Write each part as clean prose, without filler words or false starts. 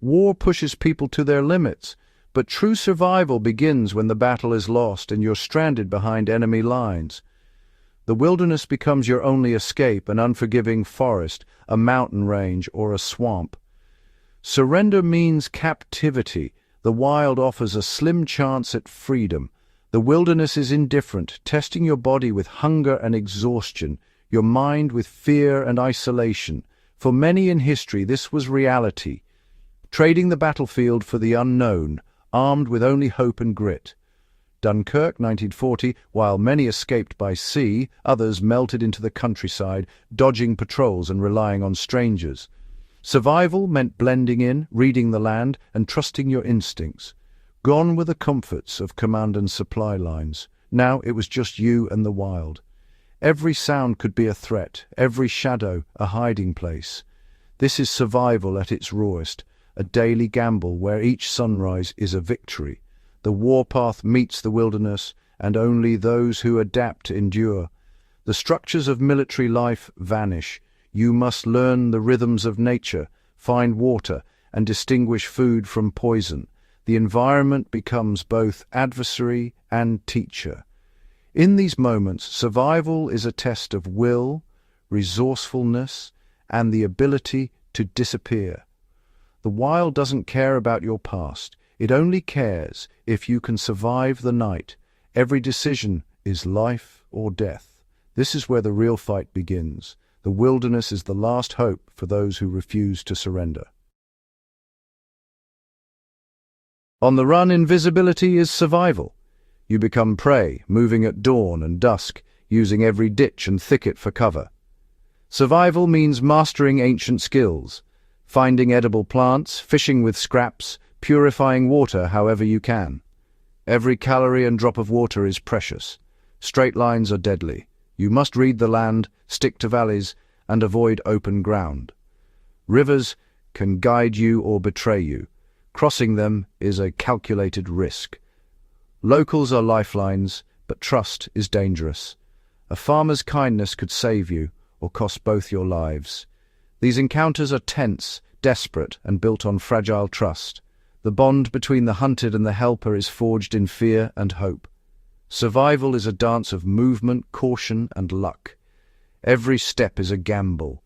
War pushes people to their limits, but true survival begins when the battle is lost and you're stranded behind enemy lines. The wilderness becomes your only escape, an unforgiving forest, a mountain range, or a swamp. Surrender means captivity. The wild offers a slim chance at freedom. The wilderness is indifferent, testing your body with hunger and exhaustion, your mind with fear and isolation. For many in history, this was reality. Trading the battlefield for the unknown, armed with only hope and grit. Dunkirk, 1940, while many escaped by sea, others melted into the countryside, dodging patrols and relying on strangers. Survival meant blending in, reading the land, and trusting your instincts. Gone were the comforts of command and supply lines. Now it was just you and the wild. Every sound could be a threat, every shadow a hiding place. This is survival at its rawest, a daily gamble where each sunrise is a victory. The warpath meets the wilderness, and only those who adapt endure. The structures of military life vanish. You must learn the rhythms of nature, find water, and distinguish food from poison. The environment becomes both adversary and teacher. In these moments, survival is a test of will, resourcefulness, and the ability to disappear. The wild doesn't care about your past. It only cares if you can survive the night. Every decision is life or death. This is where the real fight begins. The wilderness is the last hope for those who refuse to surrender. On the run, invisibility is survival. You become prey, moving at dawn and dusk, using every ditch and thicket for cover. Survival means mastering ancient skills, finding edible plants, fishing with scraps, purifying water however you can. Every calorie and drop of water is precious. Straight lines are deadly. You must read the land, stick to valleys, and avoid open ground. Rivers can guide you or betray you. Crossing them is a calculated risk. Locals are lifelines, but trust is dangerous. A farmer's kindness could save you or cost both your lives. These encounters are tense, desperate, and built on fragile trust. The bond between the hunted and the helper is forged in fear and hope. Survival is a dance of movement, caution, and luck. Every step is a gamble.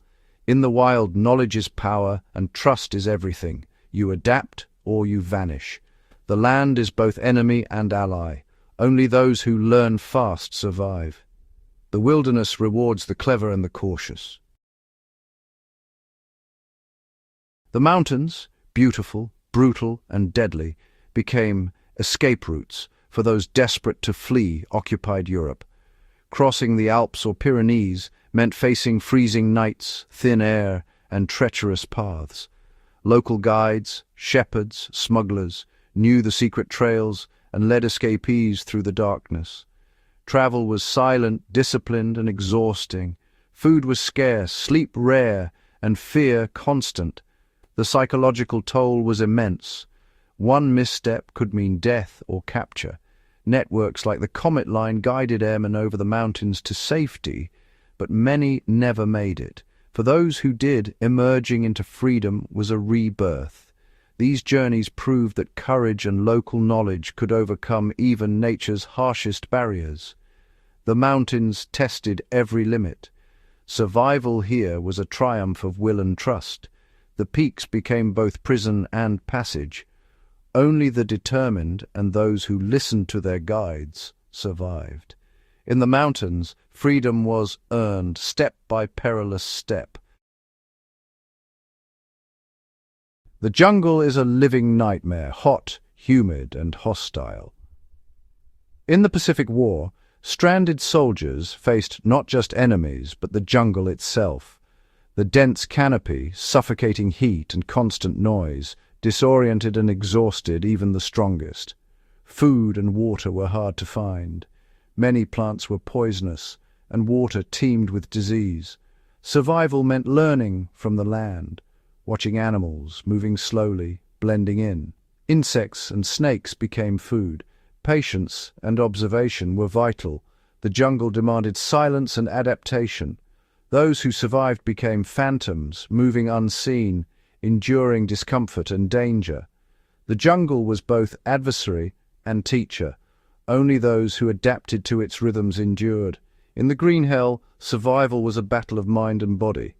In the wild, knowledge is power, and trust is everything. You adapt or you vanish. The land is both enemy and ally. Only those who learn fast survive. The wilderness rewards the clever and the cautious. The mountains, beautiful, brutal, and deadly, became escape routes for those desperate to flee occupied Europe. Crossing the Alps or Pyrenees meant facing freezing nights, thin air, and treacherous paths. Local guides, shepherds, smugglers, knew the secret trails and led escapees through the darkness. Travel was silent, disciplined, and exhausting. Food was scarce, sleep rare, and fear constant. The psychological toll was immense. One misstep could mean death or capture. Networks like the Comet Line guided airmen over the mountains to safety, but many never made it. For those who did, emerging into freedom was a rebirth. These journeys proved that courage and local knowledge could overcome even nature's harshest barriers. The mountains tested every limit. Survival here was a triumph of will and trust. The peaks became both prison and passage. Only the determined and those who listened to their guides survived. In the mountains, freedom was earned step by perilous step. The jungle is a living nightmare, hot, humid, and hostile. In the Pacific War, stranded soldiers faced not just enemies, but the jungle itself. The dense canopy, suffocating heat and constant noise, disoriented and exhausted even the strongest. Food and water were hard to find. Many plants were poisonous, and water teemed with disease. Survival meant learning from the land, watching animals moving slowly, blending in. Insects and snakes became food. Patience and observation were vital. The jungle demanded silence and adaptation. Those who survived became phantoms, moving unseen, enduring discomfort and danger. The jungle was both adversary and teacher. Only those who adapted to its rhythms endured. In the green hell, survival was a battle of mind and body.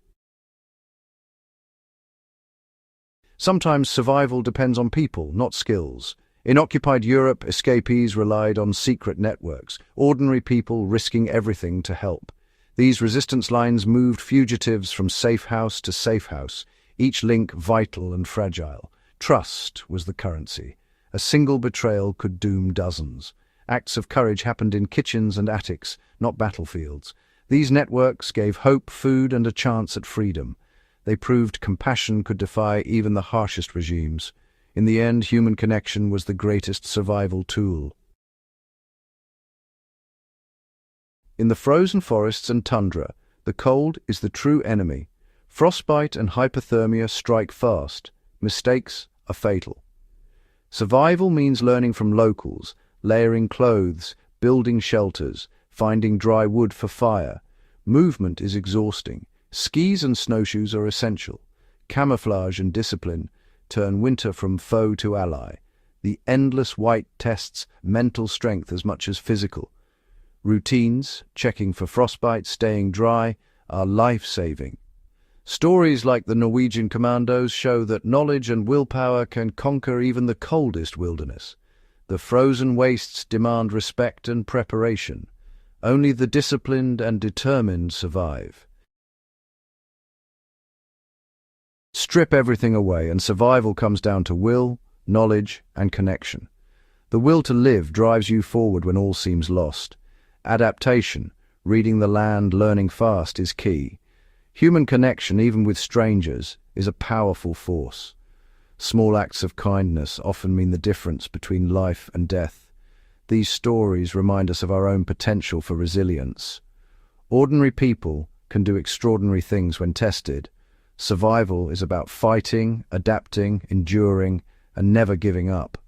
Sometimes survival depends on people, not skills. In occupied Europe, escapees relied on secret networks, ordinary people risking everything to help. These resistance lines moved fugitives from safe house to safe house, each link vital and fragile. Trust was the currency. A single betrayal could doom dozens. Acts of courage happened in kitchens and attics, not battlefields. These networks gave hope, food, and a chance at freedom. They proved compassion could defy even the harshest regimes. In the end, human connection was the greatest survival tool. In the frozen forests and tundra, the cold is the true enemy. Frostbite and hypothermia strike fast. Mistakes are fatal. Survival means learning from locals, layering clothes, building shelters, finding dry wood for fire. Movement is exhausting. Skis and snowshoes are essential. Camouflage and discipline turn winter from foe to ally. The endless white tests mental strength as much as physical. Routines, checking for frostbite, staying dry, are life-saving. Stories like the Norwegian commandos show that knowledge and willpower can conquer even the coldest wilderness. The frozen wastes demand respect and preparation. Only the disciplined and determined survive. Strip everything away and survival comes down to will, knowledge, and connection. The will to live drives you forward when all seems lost. Adaptation, reading the land, learning fast is key. Human connection, even with strangers, is a powerful force. Small acts of kindness often mean the difference between life and death. These stories remind us of our own potential for resilience. Ordinary people can do extraordinary things when tested. Survival is about fighting, adapting, enduring, and never giving up.